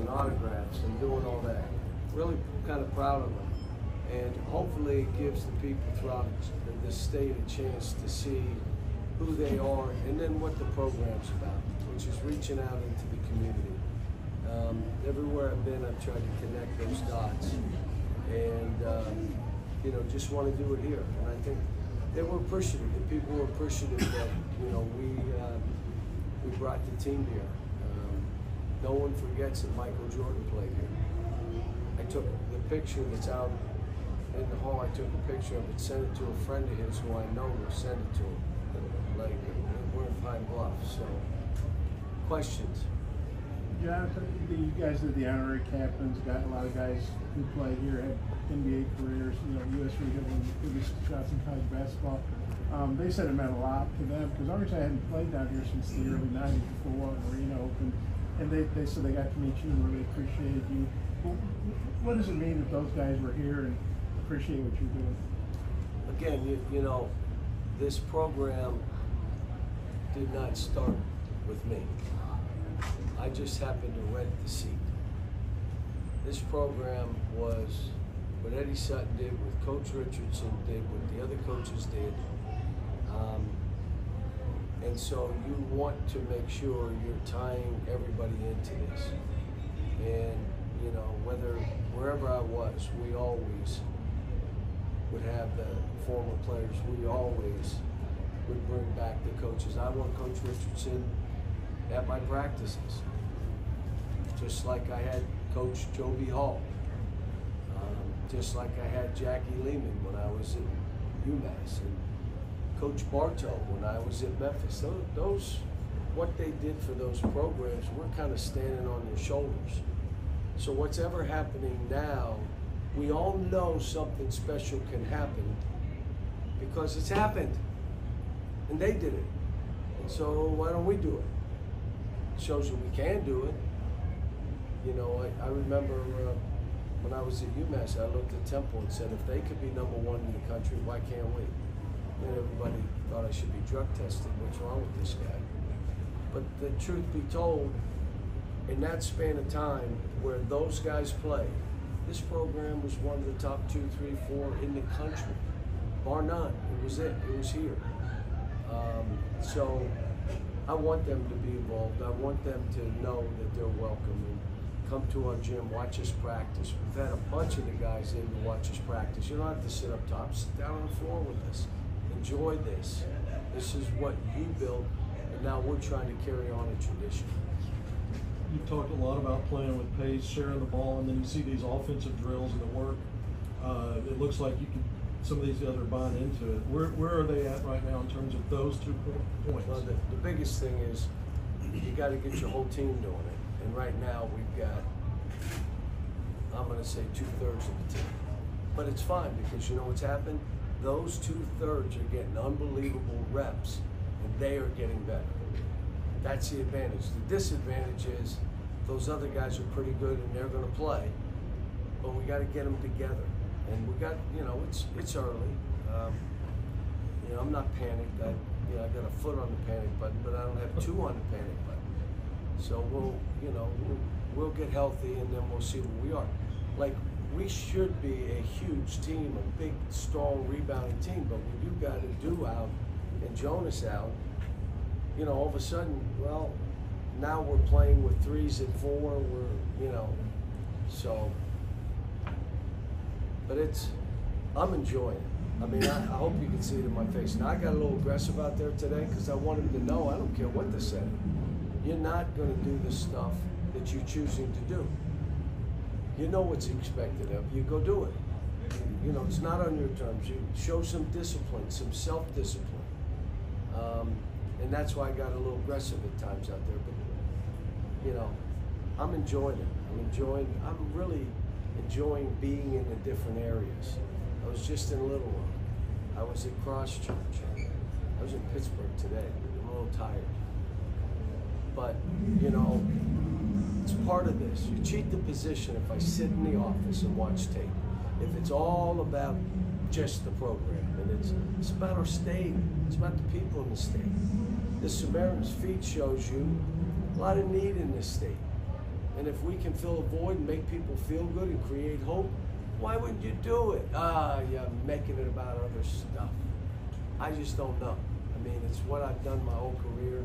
and autographs and doing all that. Really kind of proud of them. And hopefully it gives the people throughout the state a chance to see who they are and then what the program's about, which is reaching out into the community. Everywhere I've been, I've tried to connect those dots, and you know, just want to do it here. And I think they were appreciative. The people were appreciative that, you know, we brought the team here. No one forgets that Michael Jordan played here. I took the picture that's out in the hall. I took a picture of it, sent it to a friend of his who I know will send it to him. Like, we're in Pine Bluff. So, questions? Jonathan, you guys are the honorary captains. Got a lot of guys who play here, had NBA careers. You know, U.S. had one of the biggest shots in college basketball. They said it meant a lot to them because Arkansas hadn't played down here since the early '90s before Walton Arena opened, and they said they got to meet you and really appreciated you. What does it mean if those guys were here and appreciate what you're doing? Again, you know, this program did not start with me. I just happened to rent the seat. This program was what Eddie Sutton did, what Coach Richardson did, what the other coaches did. And so you want to make sure you're tying everybody into this. And, you know, wherever I was, we always would have the former players. We always would bring back the coaches. I want Coach Richardson at my practices, just like I had Coach Joby Hall, just like I had Jackie Lehman when I was at UMass, and Coach Bartow when I was at Memphis. Those what they did for those programs, we're kind of standing on their shoulders. So what's ever happening now, we all know something special can happen because it's happened, and they did it. And so why don't we do it? It shows that we can do it. You know, I remember when I was at UMass, I looked at Temple and said, if they could be #1 in the country, why can't we? And everybody thought I should be drug tested. What's wrong with this guy? But the truth be told, in that span of time where those guys played, this program was one of the top 2, 3, 4 in the country, bar none. It was it. It was here. So I want them to be involved. I want them to know that they're welcome and come to our gym, watch us practice. We've had a bunch of the guys in to watch us practice. You don't have to sit up top. Sit down on the floor with us. Enjoy this. This is what you built, and now we're trying to carry on a tradition. You talked a lot about playing with pace, sharing the ball, and then you see these offensive drills and the work. It looks like you can. Some of these guys are buying into it. Where are they at right now in terms of those 2 points? Well, the biggest thing is you got to get your whole team doing it. And right now we've got, I'm going to say 2/3 of the team. But it's fine because you know what's happened? Those 2/3 are getting unbelievable reps and they are getting better. That's the advantage. The disadvantage is those other guys are pretty good and they're going to play, but we got to get them together. And we got, you know, it's early. You know, I'm not panicked. I got a foot on the panic button, but I don't have 2 on the panic button. So we'll get healthy and then we'll see where we are. Like, we should be a huge team, a big, strong, rebounding team, but when you got Adu out and Jonas out, you know, all of a sudden, well, now we're playing with 3s and 4, we're, you know, so, but I'm enjoying it. I mean, I hope you can see it in my face. Now, I got a little aggressive out there today because I want them to know I don't care what they say. You're not going to do the stuff that you're choosing to do. You know what's expected of you. Go do it. You know, it's not on your terms. You show some discipline, some self-discipline. And that's why I got a little aggressive at times out there. But, you know, I'm enjoying it. I'm really enjoying being in the different areas. I was just in Little Rock. I was at Cross Church. I was in Pittsburgh today. I'm a little tired. But, you know, it's part of this. You cheat the position if I sit in the office and watch tape. If it's all about just the program, and it's about our state, it's about the people in the state. This Samaritan's Feet shows you a lot of need in this state. And if we can fill a void and make people feel good and create hope, why wouldn't you do it? You're making it about other stuff. I just don't know. I mean, it's what I've done my whole career,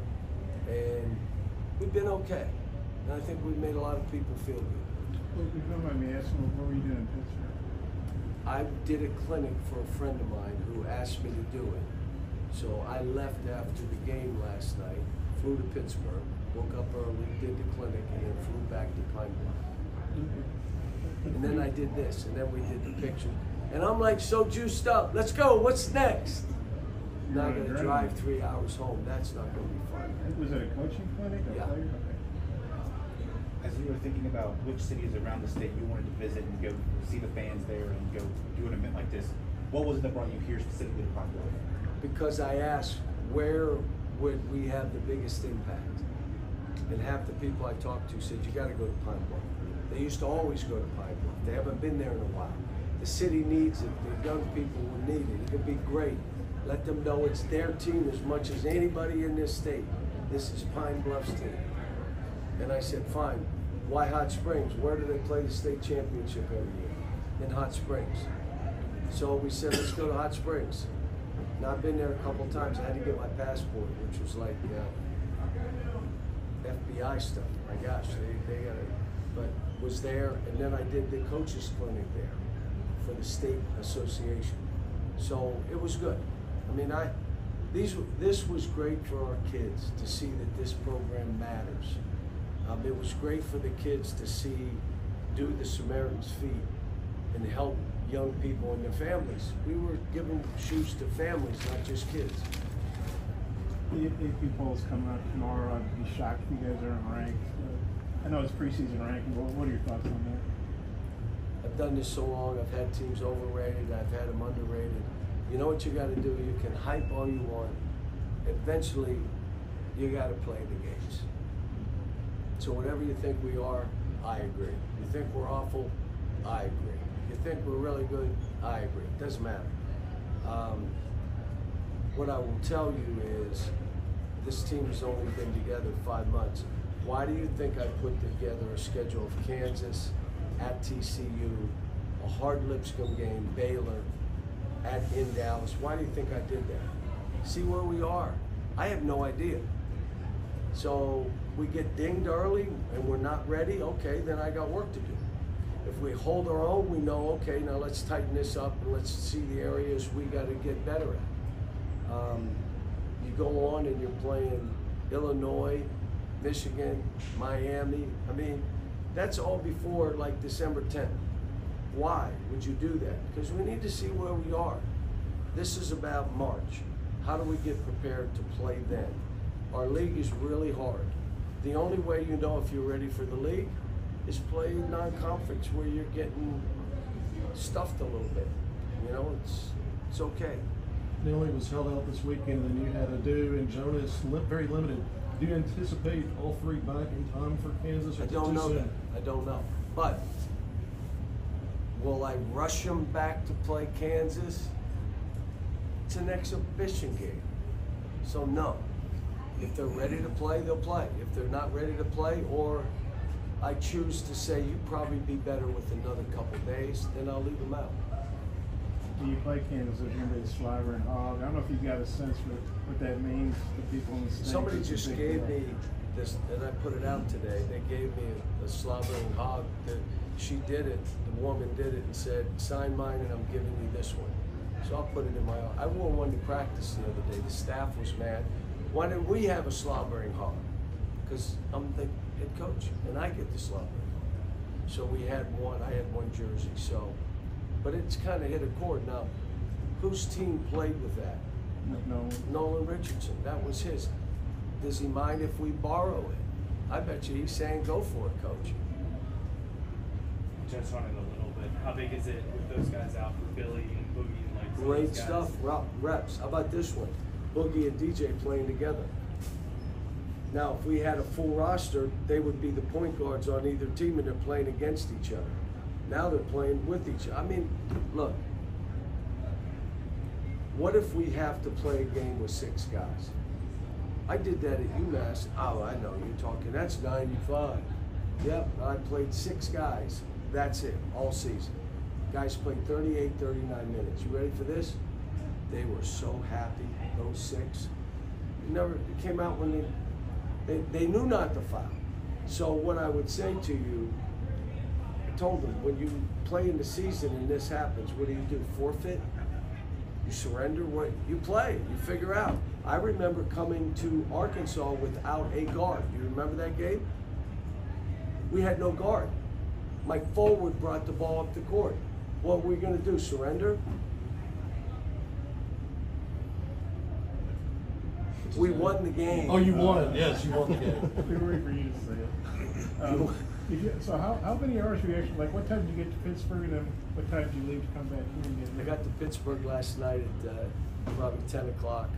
and we've been okay. And I think we've made a lot of people feel good. Well, if you don't mind me asking, what were you doing in Pittsburgh? I did a clinic for a friend of mine who asked me to do it. So I left after the game last night, flew to Pittsburgh, woke up early, did the clinic, and then flew back to Pine Bluff. And then I did this, and then we did the picture. And I'm like so juiced up. Let's go. What's next? Not going to drive 3 hours home. That's not going to be fun. Was it a coaching clinic? Yeah. Okay. As you were thinking about which cities around the state you wanted to visit and go see the fans there and go do an event like this, what was it that brought you here specifically to Pine Bluff? Because I asked, where would we have the biggest impact? And half the people I talked to said, you got to go to Pine Bluff. They used to always go to Pine Bluff. They haven't been there in a while. The city needs it. The young people will need it. It could be great. Let them know it's their team as much as anybody in this state. This is Pine Bluff's team. And I said, fine. Why Hot Springs? Where do they play the state championship every year? In Hot Springs. So we said, let's go to Hot Springs. Now, I've been there a couple times. I had to get my passport, which was like FBI stuff. My gosh, they got it. But was there, and then I did the coaches clinic there for the state association. So it was good. I mean, this was great for our kids to see that this program matters. It was great for the kids to see, do the Samaritan's Feet and help young people and their families. We were giving shoes to families, not just kids. The AP poll's coming out tomorrow. I'd be shocked if you guys aren't ranked. I know it's preseason ranking, but what are your thoughts on that? I've done this so long, I've had teams overrated, I've had them underrated. You know what you got to do? You can hype all you want. Eventually, you got to play the games. So whatever you think we are, I agree. You think we're awful, I agree. You think we're really good, I agree. It doesn't matter. What I will tell you is this team has only been together 5 months. Why do you think I put together a schedule of Kansas, at TCU, a hard Lipscomb game, Baylor, in Dallas? Why do you think I did that? See where we are. I have no idea. So we get dinged early and we're not ready, okay, then I got work to do. If we hold our own, we know, okay, now let's tighten this up and let's see the areas we got to get better at. You go on and you're playing Illinois, Michigan, Miami. I mean, that's all before like December 10th. Why would you do that? Because we need to see where we are. This is about March. How do we get prepared to play then? Our league is really hard. The only way you know if you're ready for the league is play non-conference where you're getting stuffed a little bit. You know, it's okay. Neely was held out this weekend, and you had Adu and Jonas, very limited. Do you anticipate all three back in time for Kansas? Or I don't know that. I don't know. But will I rush them back to play Kansas? It's an exhibition game. So no. If they're ready to play, they'll play. If they're not ready to play, or I choose to say you'd probably be better with another couple days, then I'll leave them out. Do you play Kansas? There's going to be the slobber and hog. I don't know if you got a sense for what that means to people in the state. Somebody just gave me this, and I put it out today. They gave me a slobbering hog. That she did it, the woman did it, and said, sign mine and I'm giving you this one. So I'll put it in my office. I wore one to practice the other day. The staff was mad. Why didn't we have a slobbering hog? Because I'm the head coach and I get the slobbering hog. So we had one, I had one jersey. So, but it's kind of hit a chord. Now, whose team played with that? No. Nolan Richardson, that was his. Does he mind if we borrow it? I bet you he's saying go for it, coach. Just on it a little bit. How big is it with those guys out for Billy and Boogie and like some of Great those guys? stuff, reps. How about this one? Boogie and DJ playing together. Now, if we had a full roster, they would be the point guards on either team and they're playing against each other. Now they're playing with each other. I mean, look, what if we have to play a game with 6 guys? I did that at UMass. Oh, I know, you're talking, that's 95. Yep, I played 6 guys. That's it, all season. Guys played 38, 39 minutes. You ready for this? They were so happy, those 6. It came out when they knew not to foul. So what I would say to you, I told them, when you play in the season and this happens, what do? Forfeit? You surrender? What? You play, you figure out. I remember coming to Arkansas without a guard. You remember that game? We had no guard. My forward brought the ball up the court. What were we gonna do, surrender? We won the game. Oh, you won, yes, you won the game. We were waiting for you to say it. So how many hours were you actually, like, what time did you get to Pittsburgh, and then what time did you leave to come back here and get I here? got to Pittsburgh last night at probably 10 o'clock.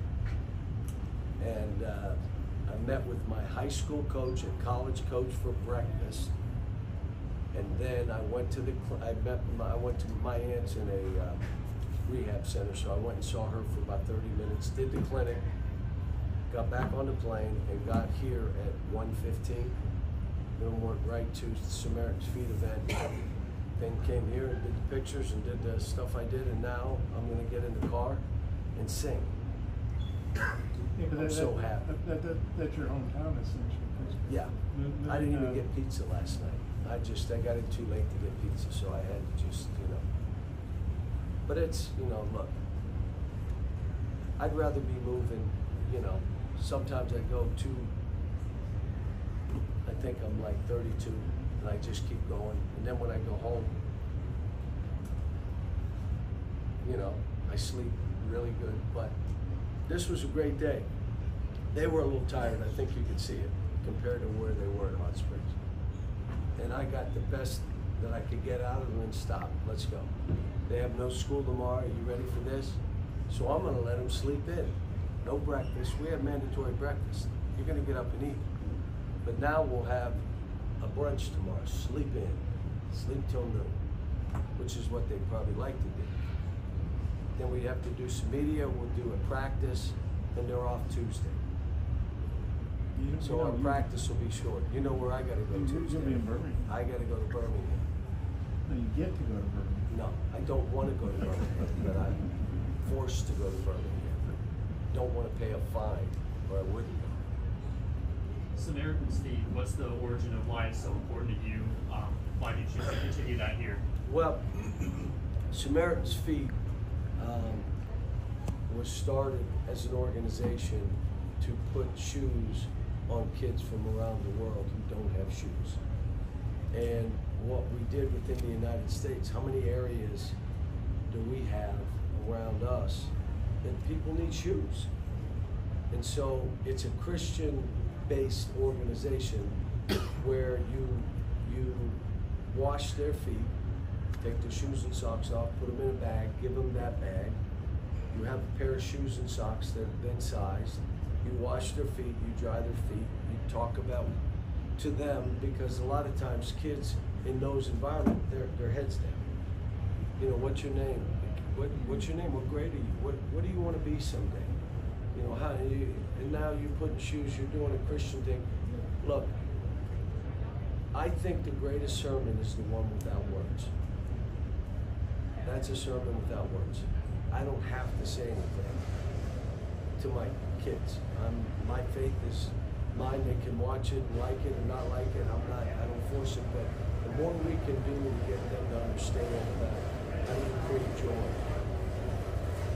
And I met with my high school coach and college coach for breakfast. And then I went to I went to my aunt's in a rehab center, so I went and saw her for about 30 minutes, did the clinic, got back on the plane, and got here at 1:15. Then went right to the Samaritan's Feet event. Then came here and did the pictures and did the stuff I did, and now I'm gonna get in the car and sing. Yeah, but I'm so happy. That's your hometown, essentially. Yeah, I didn't even get pizza last night. I got in too late to get pizza, so I had to just, But it's, look, I'd rather be moving, sometimes I go to, I think I'm like 32, and I just keep going. And then when I go home, I sleep really good. But this was a great day. They were a little tired, I think you could see it, compared to where they were at Hot Springs. And I got the best that I could get out of them and stop. Let's go. They have no school tomorrow. Are you ready for this? So I'm gonna let them sleep in. No breakfast. We have mandatory breakfast. You're gonna get up and eat. But now we'll have a brunch tomorrow. Sleep in. Sleep till noon, which is what they probably like to do. Then we have to do some media. We'll do a practice, and they're off Tuesday. So our practice will be short. You know where I gotta go Tuesday? You'll be in Birmingham. I gotta go to Birmingham. No, you get to go to Birmingham. No, I don't wanna go to Birmingham, but I'm forced to go to Birmingham. Don't wanna pay a fine, or I wouldn't go. Samaritan's Feet, what's the origin of why it's so important to you? Why do you choose to continue that here? Well, Samaritan's Feet was started as an organization to put shoes on kids from around the world who don't have shoes. And what we did within the United States, how many areas do we have around us that people need shoes? And so it's a Christian-based organization where you wash their feet, take their shoes and socks off, put them in a bag, give them that bag. You have a pair of shoes and socks that have been sized. You wash their feet, you dry their feet, you talk about to them, because a lot of times kids in those environments, their heads down. What's your name? What's your name? What grade are you? What do you want to be someday? And now you're putting shoes, you're doing a Christian thing. Look, I think the greatest sermon is the one without words. That's a sermon without words. I don't have to say anything to my kids. My faith is mine. They can watch it and like it or not like it. I don't force it, but the more we can do to get them to understand that how do you create joy,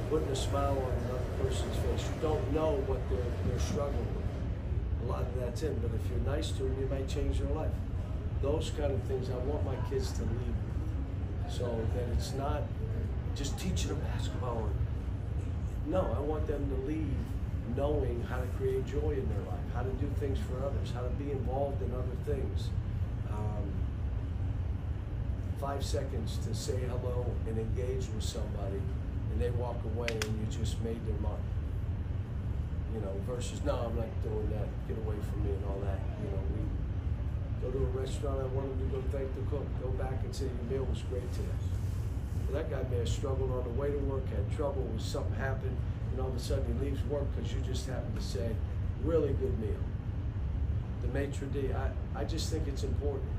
putting a smile on another person's face. You don't know what they're struggling with. A lot of that's in, but if you're nice to them, you might change their life. Those kind of things I want my kids to leave, so that it's not just teaching them basketball. No, I want them to leave knowing how to create joy in their life, how to do things for others, how to be involved in other things. 5 seconds to say hello and engage with somebody, and they walk away and you just made their mark. Versus, no, I'm not doing that, get away from me and all that. We go to a restaurant, I want them to go thank the cook, go back and say your meal was great today. Well, that guy may have struggled on the way to work, had trouble, something happened, and all of a sudden he leaves work because you just happened to say, really good meal. the maitre d', I just think it's important.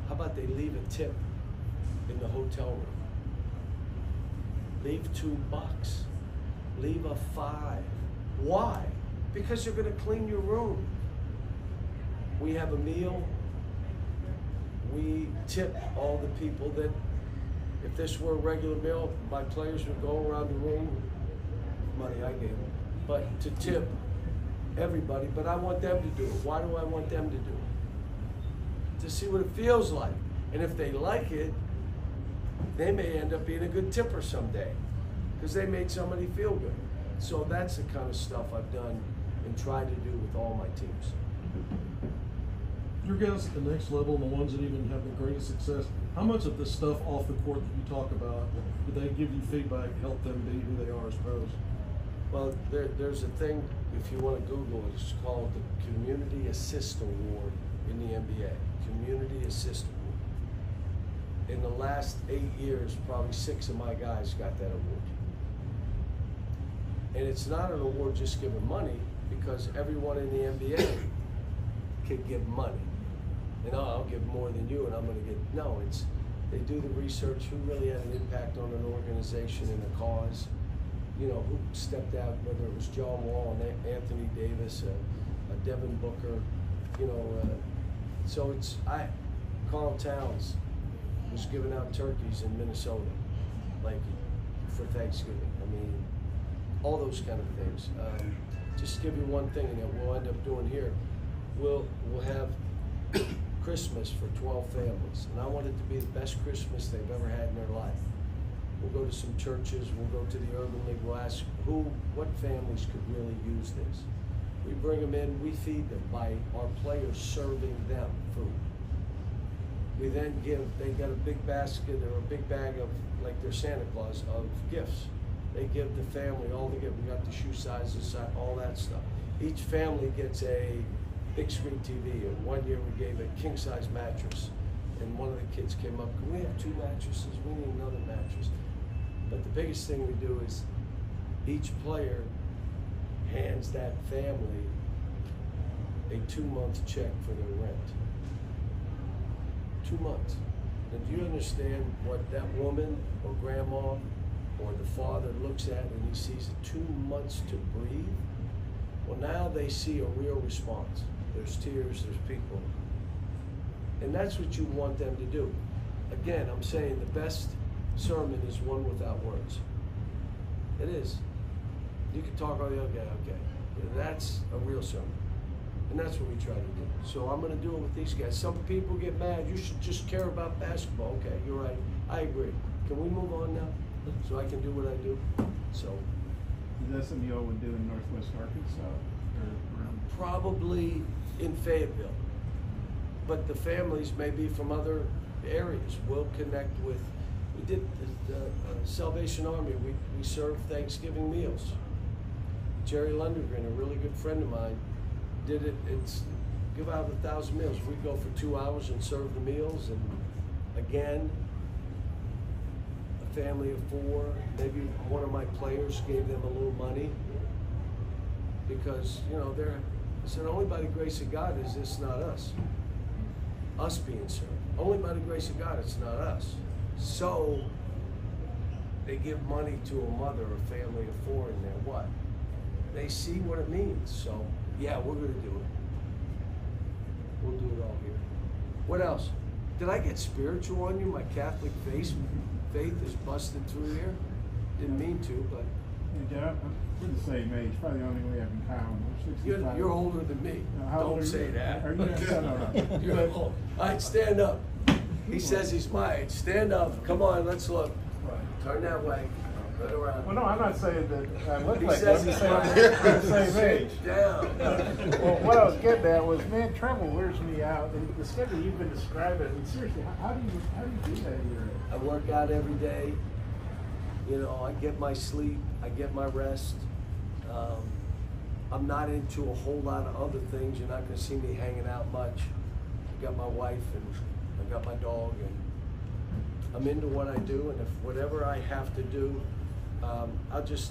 How about they leave a tip in the hotel room? Leave $2. Leave a $5. Why? Because you're gonna clean your room. We have a meal. We tip all the people that, if this were a regular meal, my players would go around the room, money I gave them, but to tip everybody, but I want them to do it. Why do I want them to do it? To see what it feels like. And if they like it, they may end up being a good tipper someday because they made somebody feel good. So that's the kind of stuff I've done and tried to do with all my teams. Your guys at the next level and the ones that even have the greatest success, how much of this stuff off the court that you talk about, do they give you feedback, help them be who they are as pros? Well, there's a thing, if you want to Google it, it's called the Community Assist Award in the NBA. Community Assist Award. In the last 8 years, probably 6 of my guys got that award. And it's not an award just given money, because everyone in the NBA can give money. And I'll give more than you and I'm gonna get, no, it's, they do the research, who really had an impact on an organization and a cause. You know, who stepped out, whether it was John Wall and Anthony Davis, a Devin Booker, you know, so it's, Carl Towns was giving out turkeys in Minnesota, like for Thanksgiving. I mean, all those kind of things. Just to give you one thing that we'll end up doing here, we'll have Christmas for 12 families, and I want it to be the best Christmas they've ever had in their life. We'll go to some churches, we'll go to the Urban League, we'll ask what families could really use this. We bring them in, we feed them by our players serving them food. We then they got a big basket or a big bag of, like their Santa Claus, of gifts. They give the family all the gifts. We got the shoe sizes, all that stuff. Each family gets a big screen TV, and one year we gave a king size mattress. And one of the kids came up, can we have 2 mattresses? We need another mattress. But the biggest thing we do is each player hands that family a 2-month check for their rent. 2 months. And do you understand what that woman or grandma or the father looks at and he sees 2 months to breathe? Well, now they see a real response. There's tears, there's people. And that's what you want them to do. Again, I'm saying the best sermon is one without words. It is. You can talk all the other guy, okay. That's a real sermon. And that's what we try to do. So I'm going to do it with these guys. Some people get mad. You should just care about basketball. Okay, you're right. I agree. Can we move on now so I can do what I do? So. Is that something y'all would do in Northwest Arkansas or around? Probably in Fayetteville. But the families may be from other areas. We'll connect with, we did the Salvation Army. We served Thanksgiving meals. Jerry Lundergren, a really good friend of mine, did it. It's give out 1,000 meals. We'd go for 2 hours and serve the meals. And again, a family of 4, maybe one of my players gave them a little money because, you know, I said, only by the grace of God is this not us being served. Only by the grace of God, it's not us. So they give money to a mother or family of 4 in there. What? They see what it means. So yeah, we're gonna do it. We'll do it all here. What else? Did I get spiritual on you? My Catholic faith is busted through here. Didn't mean to, but. Hey, Jeff, we're the same age. Probably the only thing we have in common. We're 65. You're older than me. Don't say that. Are you? No. You're old. All right, stand up. He says he's my age. Stand up. Come on, let's look. Turn that way. Right around. Well, no, I'm not saying that I look He like says that. he's I'm my saying we're the same age. Sit down. Well, what I was getting at was, man, travel wears me out. And the schedule you've been describing, I mean, seriously, how do you do that at your age? I work out every day. You know, I get my sleep. I get my rest. I'm not into a whole lot of other things. You're not going to see me hanging out much. I got my wife and I got my dog, and I'm into what I do. And if whatever I have to do,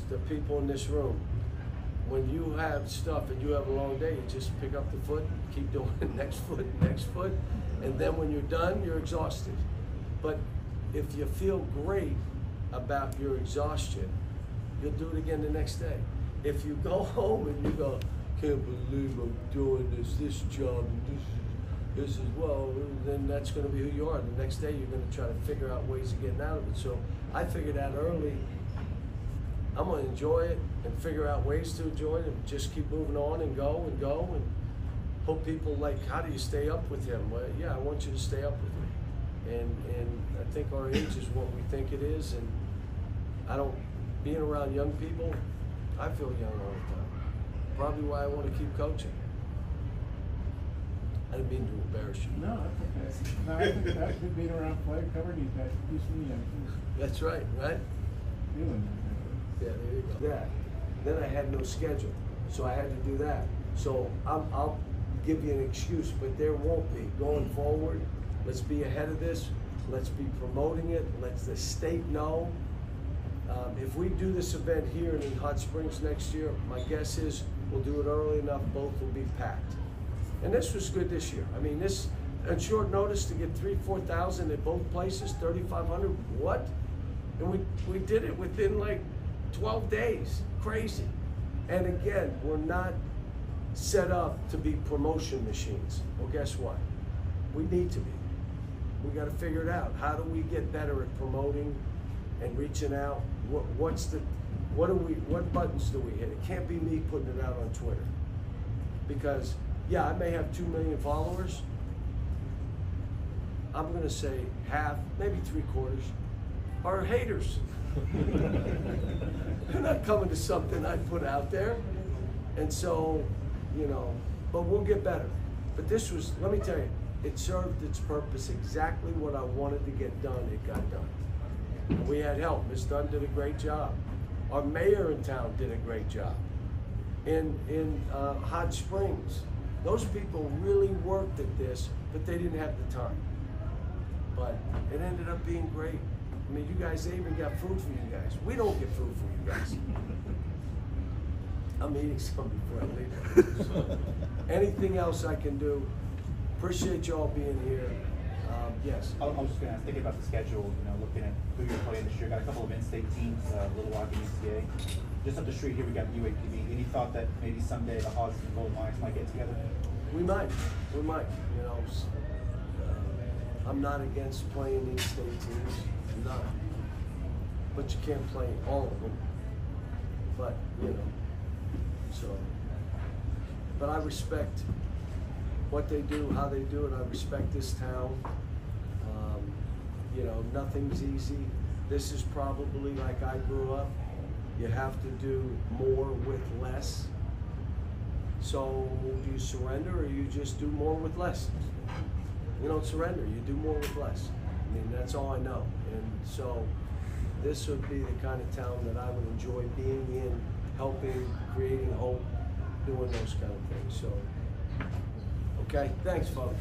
the people in this room, when you have stuff and you have a long day, you just pick up the foot, keep doing it, next foot, and then when you're done, you're exhausted. But if you feel great about your exhaustion, you'll do it again the next day. If you go home and you go, can't believe I'm doing this job, and this is, well, then that's gonna be who you are. The next day, you're gonna try to figure out ways of getting out of it. So I figured out early, I'm gonna enjoy it and figure out ways to enjoy it and just keep moving on and go and hope people like, how do you stay up with him? Well, yeah, I want you to stay up with me. And I think our age is what we think it is, and being around young people, I feel young all the time. Probably why I want to keep coaching. I didn't mean to embarrass you. No, that's okay. No, I think that's good being around play, covering these guys, decent young kids. That's right, right? Feeling Yeah, there you go. That. Then I had no schedule, so I had to do that. So I'll give you an excuse, but there won't be. Going forward, let's be ahead of this. Let's be promoting it. Let the state know. If we do this event here in Hot Springs next year, my guess is we'll do it early enough, both will be packed. And this was good this year. I mean, this, on short notice to get 3,000-4,000 at both places, 3,500, what? And we did it within like 12 days, crazy. And again, we're not set up to be promotion machines. Well, guess what? We need to be. We got to figure it out. How do we get better at promoting and reaching out? What buttons do we hit? It can't be me putting it out on Twitter. Because, yeah, I may have 2 million followers. I'm gonna say half, maybe 3/4 are haters. They're not coming to something I put out there. And so, you know, but we'll get better. But this was, let me tell you, it served its purpose exactly what I wanted to get done, it got done. And we had help. Ms. Dunn did a great job. Our mayor in town did a great job. In Hot Springs, those people really worked at this, but they didn't have the time. But it ended up being great. I mean, you guys, they even got food for you guys. We don't get food for you guys. I'm eating some before I leave. So, anything else I can do? Appreciate y'all being here. Yes. I was just gonna ask, thinking about the schedule, you know, looking at who you're playing this year. Got a couple of in-state teams, Little Rock and UCA. Just up the street here, we got UAPB. Any thought that maybe someday the Hogs and Golden Lions might get together? We might, you know. I'm not against playing these state teams, I'm not. But you can't play all of them. But, you know, so. But I respect what they do, how they do it. I respect this town. You know, nothing's easy. This is probably like I grew up. You have to do more with less. So do you surrender, or you just do more with less? You don't surrender, you do more with less. I mean, that's all I know. And so this would be the kind of town that I would enjoy being in, helping, creating hope, doing those kind of things. So, okay, thanks, folks.